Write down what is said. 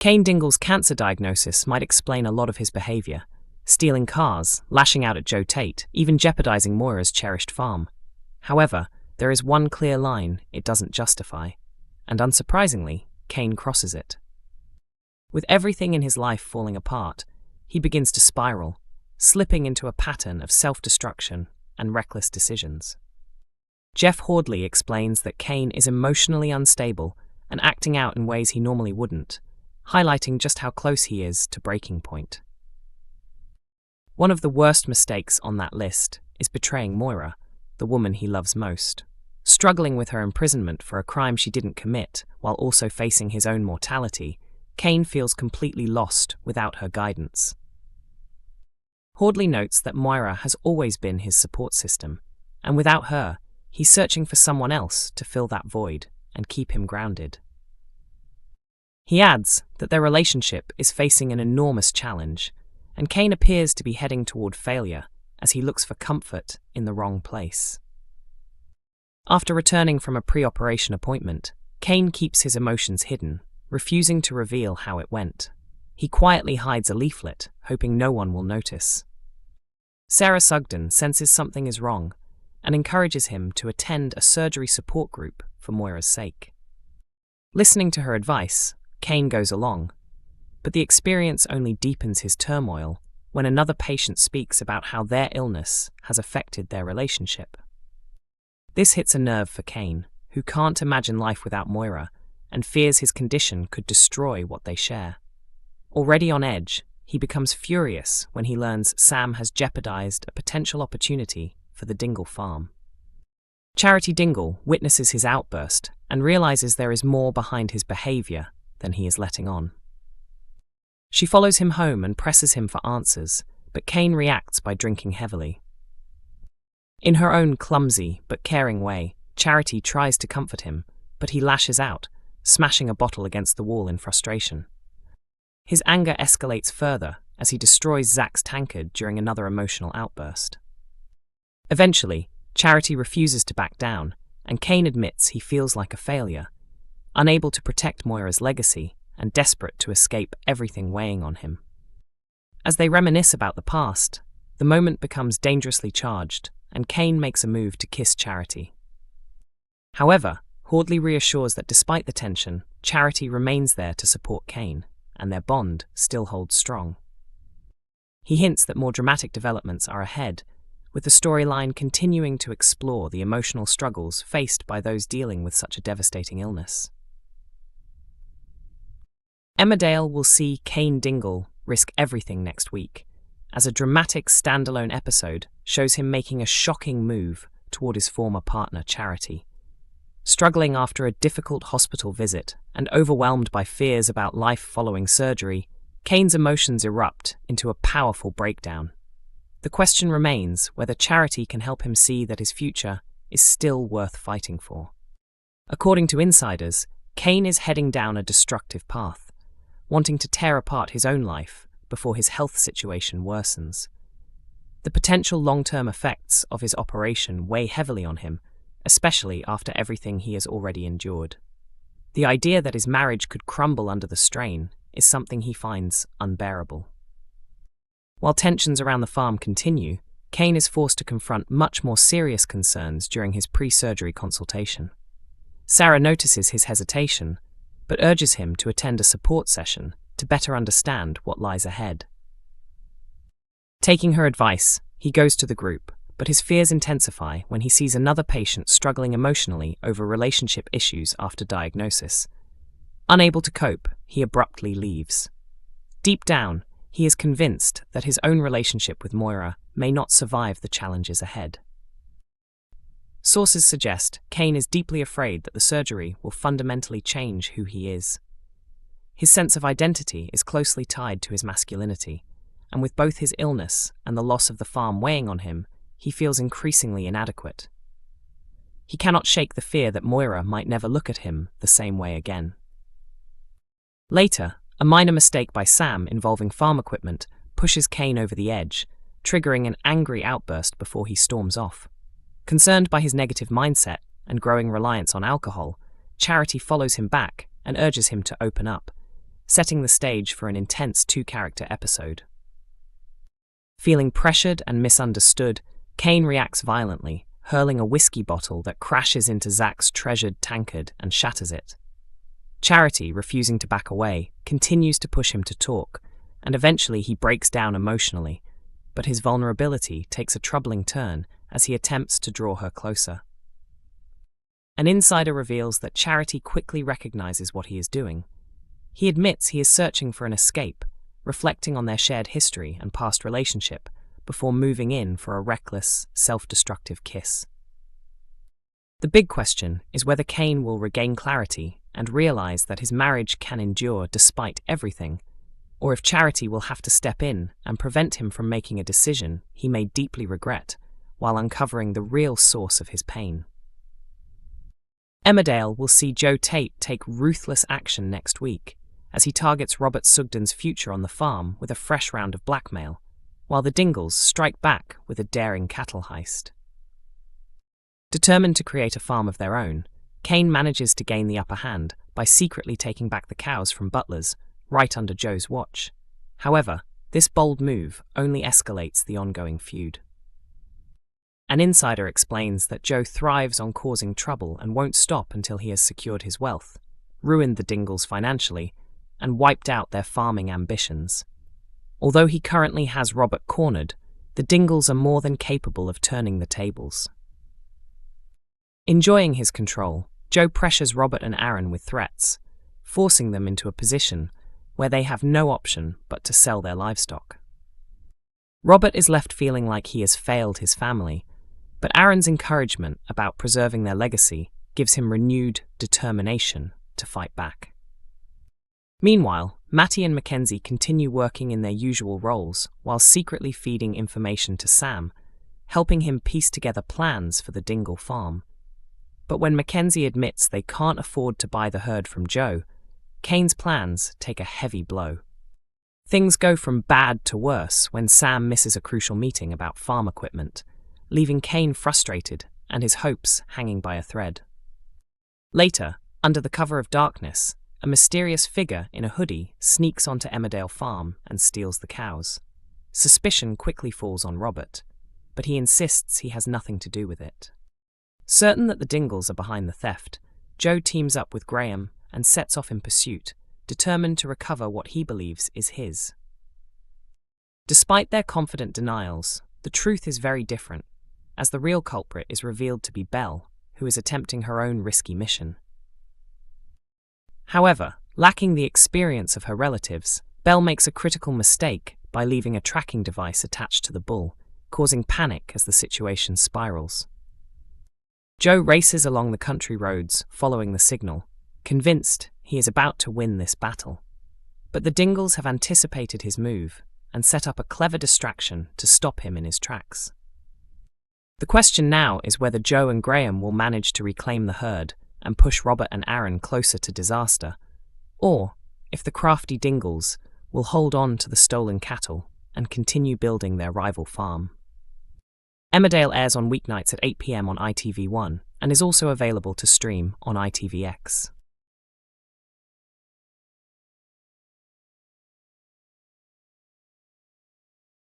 Cain Dingle's cancer diagnosis might explain a lot of his behaviour, stealing cars, lashing out at Tate, even jeopardising Moira's cherished farm. However, there is one clear line it doesn't justify, and unsurprisingly, Cain crosses it. With everything in his life falling apart, he begins to spiral, slipping into a pattern of self-destruction and reckless decisions. Jeff Hordley explains that Cain is emotionally unstable and acting out in ways he normally wouldn't, highlighting just how close he is to breaking point. One of the worst mistakes on that list is betraying Moira, the woman he loves most. Struggling with her imprisonment for a crime she didn't commit while also facing his own mortality, Cain feels completely lost without her guidance. Hordley notes that Moira has always been his support system, and without her, he's searching for someone else to fill that void and keep him grounded. He adds that their relationship is facing an enormous challenge, and Cain appears to be heading toward failure as he looks for comfort in the wrong place. After returning from a pre-operation appointment, Cain keeps his emotions hidden, refusing to reveal how it went. He quietly hides a leaflet, hoping no one will notice. Sarah Sugden senses something is wrong and encourages him to attend a surgery support group for Moira's sake. Listening to her advice, Cain goes along, but the experience only deepens his turmoil when another patient speaks about how their illness has affected their relationship. This hits a nerve for Cain, who can't imagine life without Moira and fears his condition could destroy what they share. Already on edge, he becomes furious when he learns Sam has jeopardized a potential opportunity for the Dingle farm. Charity Dingle witnesses his outburst and realizes there is more behind his behavior than he is letting on. She follows him home and presses him for answers, but Cain reacts by drinking heavily. In her own clumsy but caring way, Charity tries to comfort him, but he lashes out, smashing a bottle against the wall in frustration. His anger escalates further as he destroys Zach's tankard during another emotional outburst. Eventually, Charity refuses to back down, and Cain admits he feels like a failure, unable to protect Moira's legacy and desperate to escape everything weighing on him. As they reminisce about the past, the moment becomes dangerously charged, and Cain makes a move to kiss Charity. However, Hordley reassures that despite the tension, Charity remains there to support Cain, and their bond still holds strong. He hints that more dramatic developments are ahead, with the storyline continuing to explore the emotional struggles faced by those dealing with such a devastating illness. Emmerdale will see Cain Dingle risk everything next week, as a dramatic standalone episode shows him making a shocking move toward his former partner Charity. Struggling after a difficult hospital visit and overwhelmed by fears about life following surgery, Cain's emotions erupt into a powerful breakdown. The question remains whether Charity can help him see that his future is still worth fighting for. According to insiders, Cain is heading down a destructive path, wanting to tear apart his own life before his health situation worsens. The potential long-term effects of his operation weigh heavily on him, especially after everything he has already endured. The idea that his marriage could crumble under the strain is something he finds unbearable. While tensions around the farm continue, Cain is forced to confront much more serious concerns during his pre-surgery consultation. Sarah notices his hesitation, but urges him to attend a support session to better understand what lies ahead. Taking her advice, he goes to the group, but his fears intensify when he sees another patient struggling emotionally over relationship issues after diagnosis. Unable to cope, he abruptly leaves. Deep down, he is convinced that his own relationship with Moira may not survive the challenges ahead. Sources suggest Cain is deeply afraid that the surgery will fundamentally change who he is. His sense of identity is closely tied to his masculinity, and with both his illness and the loss of the farm weighing on him, he feels increasingly inadequate. He cannot shake the fear that Moira might never look at him the same way again. Later, a minor mistake by Sam involving farm equipment pushes Cain over the edge, triggering an angry outburst before he storms off. Concerned by his negative mindset and growing reliance on alcohol, Charity follows him back and urges him to open up, setting the stage for an intense two-character episode. Feeling pressured and misunderstood, Cain reacts violently, hurling a whiskey bottle that crashes into Zach's treasured tankard and shatters it. Charity, refusing to back away, continues to push him to talk, and eventually he breaks down emotionally, but his vulnerability takes a troubling turn as he attempts to draw her closer. An insider reveals that Charity quickly recognizes what he is doing. He admits he is searching for an escape, reflecting on their shared history and past relationship, before moving in for a reckless, self-destructive kiss. The big question is whether Cain will regain clarity and realize that his marriage can endure despite everything, or if Charity will have to step in and prevent him from making a decision he may deeply regret, while uncovering the real source of his pain. Emmerdale will see Joe Tate take ruthless action next week, as he targets Robert Sugden's future on the farm with a fresh round of blackmail, while the Dingles strike back with a daring cattle heist. Determined to create a farm of their own, Cain manages to gain the upper hand by secretly taking back the cows from butlers, right under Joe's watch. However, this bold move only escalates the ongoing feud. An insider explains that Joe thrives on causing trouble and won't stop until he has secured his wealth, ruined the Dingles financially, and wiped out their farming ambitions. Although he currently has Robert cornered, the Dingles are more than capable of turning the tables. Enjoying his control, Joe pressures Robert and Aaron with threats, forcing them into a position where they have no option but to sell their livestock. Robert is left feeling like he has failed his family, but Aaron's encouragement about preserving their legacy gives him renewed determination to fight back. Meanwhile, Matty and Mackenzie continue working in their usual roles while secretly feeding information to Sam, helping him piece together plans for the Dingle farm. But when Mackenzie admits they can't afford to buy the herd from Joe, Cain's plans take a heavy blow. Things go from bad to worse when Sam misses a crucial meeting about farm equipment, leaving Cain frustrated and his hopes hanging by a thread. Later, under the cover of darkness, a mysterious figure in a hoodie sneaks onto Emmerdale Farm and steals the cows. Suspicion quickly falls on Robert, but he insists he has nothing to do with it. Certain that the Dingles are behind the theft, Joe teams up with Graham and sets off in pursuit, determined to recover what he believes is his. Despite their confident denials, the truth is very different, as the real culprit is revealed to be Belle, who is attempting her own risky mission. However, lacking the experience of her relatives, Belle makes a critical mistake by leaving a tracking device attached to the bull, causing panic as the situation spirals. Joe races along the country roads, following the signal, convinced he is about to win this battle. But the Dingles have anticipated his move and set up a clever distraction to stop him in his tracks. The question now is whether Joe and Graham will manage to reclaim the herd and push Robert and Aaron closer to disaster, or if the crafty Dingles will hold on to the stolen cattle and continue building their rival farm. Emmerdale airs on weeknights at 8 p.m. on ITV1 and is also available to stream on ITVX.